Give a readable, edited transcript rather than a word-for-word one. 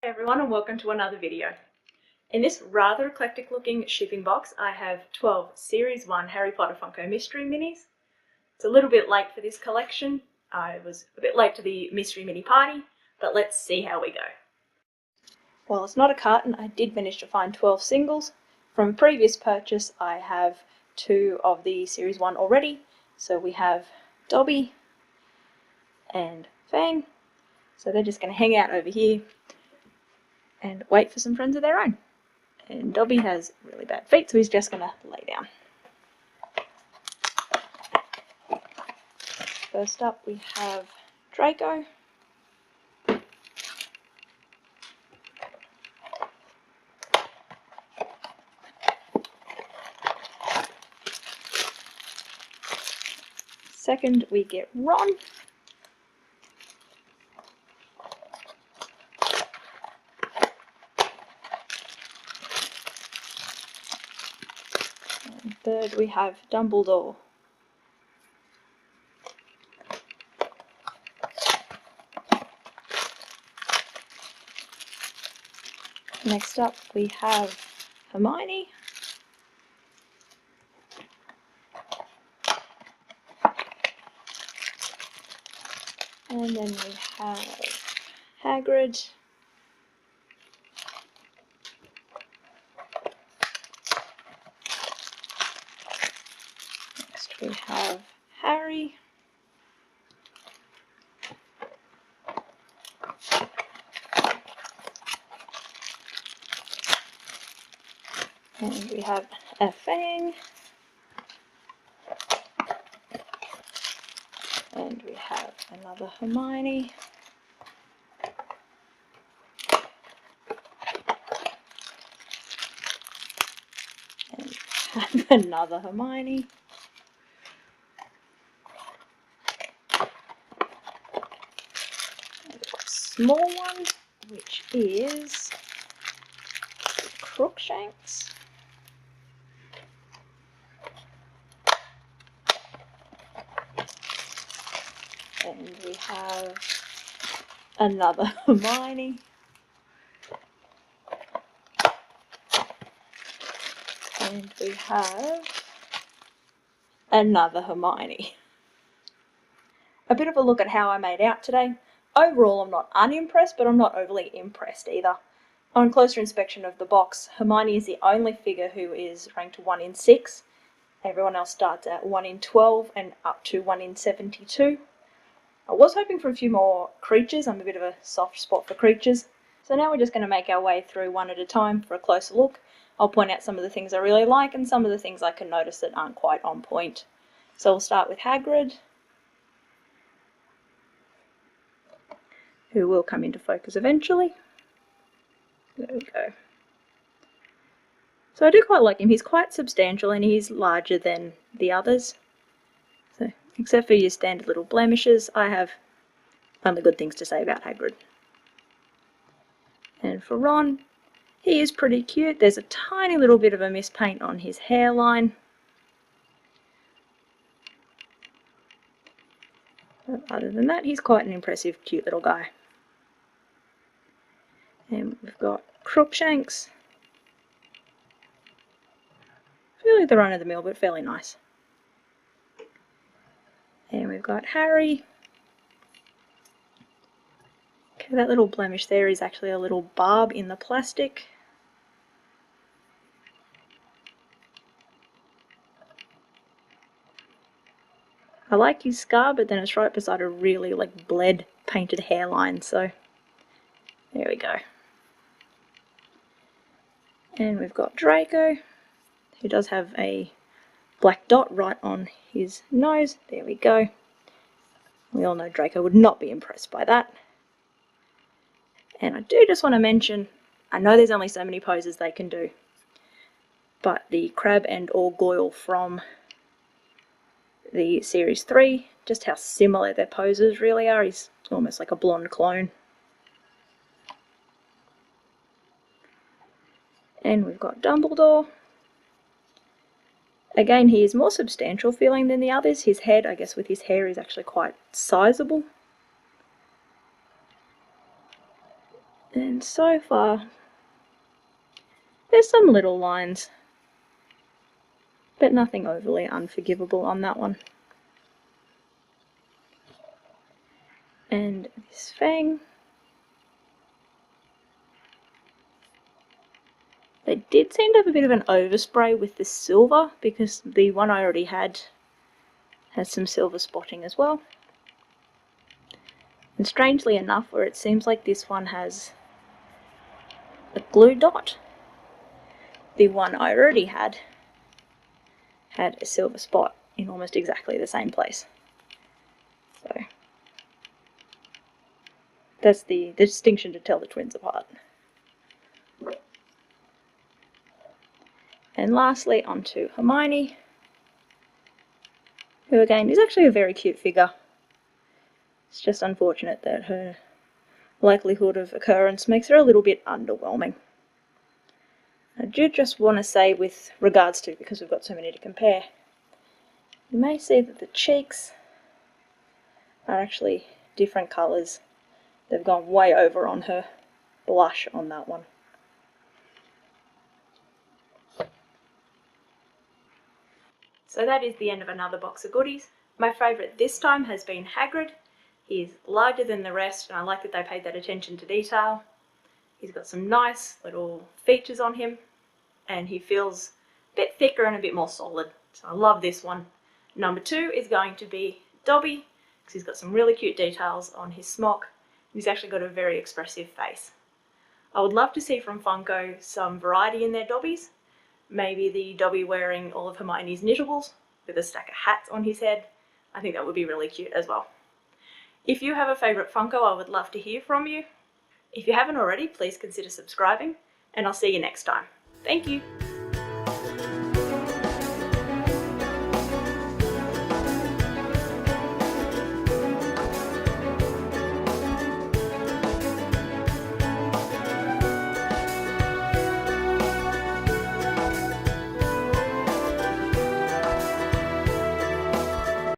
Hey everyone, and welcome to another video. In this rather eclectic looking shipping box I have 12 Series 1 Harry Potter Funko Mystery Minis. It's a little bit late for this collection. I was a bit late to the Mystery Mini party, but let's see how we go. While it's not a carton, I did manage to find 12 singles. From a previous purchase I have 2 of the Series 1 already. So we have Dobby and Fang. So they're just going to hang out over here and wait for some friends of their own. And Dobby has really bad feet, so he's just going to lay down. First up we have Draco. Second we get Ron. And third we have Dumbledore. Next up we have Hermione. And then we have Hagrid. Next we have Harry. And we have a Fang. And we have another Hermione. And we have another Hermione. And we've got a small one, which is Crookshanks. And we have another Hermione. And we have another Hermione. A bit of a look at how I made out today. Overall, I'm not unimpressed, but I'm not overly impressed either. On closer inspection of the box, Hermione is the only figure who is ranked 1 in 6. Everyone else starts at 1 in 12 and up to 1 in 72. I was hoping for a few more creatures. I'm a bit of a soft spot for creatures. So now we're just going to make our way through one at a time for a closer look. I'll point out some of the things I really like and some of the things I can notice that aren't quite on point. So we'll start with Hagrid, who will come into focus eventually. There we go. So I do quite like him. He's quite substantial and he's larger than the others. So, except for your standard little blemishes, I have only good things to say about Hagrid. And for Ron, he is pretty cute. There's a tiny little bit of a mispaint on his hairline. But other than that, he's quite an impressive, cute little guy. And we've got Crookshanks. Fairly the run of the mill, but fairly nice. And we've got Harry. Okay, that little blemish there is actually a little barb in the plastic. I like his scar, but then it's right beside a really bled painted hairline, so there we go. And we've got Draco, who does have a black dot right on his nose. There we go. We all know Draco would not be impressed by that. And I do just want to mention, I know there's only so many poses they can do, but the Crab and Orgoyle from the Series 3, just how similar their poses really are. He's almost like a blonde clone. And we've got Dumbledore. Again, he is more substantial feeling than the others. His head, I guess with his hair, is actually quite sizable. And so far, there's some little lines, but nothing overly unforgivable on that one. And this fang, they did seem to have a bit of an overspray with the silver, because the one I already had has some silver spotting as well. And strangely enough, where it seems like this one has a glue dot, the one I already had a silver spot in almost exactly the same place. So that's the distinction to tell the twins apart. And lastly, onto Hermione, who again is actually a very cute figure. It's just unfortunate that her likelihood of occurrence makes her a little bit underwhelming. I do just want to say, with regards to, because we've got so many to compare, you may see that the cheeks are actually different colours. They've gone way over on her blush on that one. So that is the end of another box of goodies. My favourite this time has been Hagrid. He's larger than the rest, and I like that they paid that attention to detail. He's got some nice little features on him, and he feels a bit thicker and a bit more solid. So I love this one. Number 2 is going to be Dobby, because he's got some really cute details on his smock. He's actually got a very expressive face. I would love to see from Funko some variety in their Dobbies. Maybe the Dobby wearing all of Hermione's knittables with a stack of hats on his head. I think that would be really cute as well. If you have a favourite Funko, I would love to hear from you. If you haven't already, please consider subscribing, and I'll see you next time. Thank you!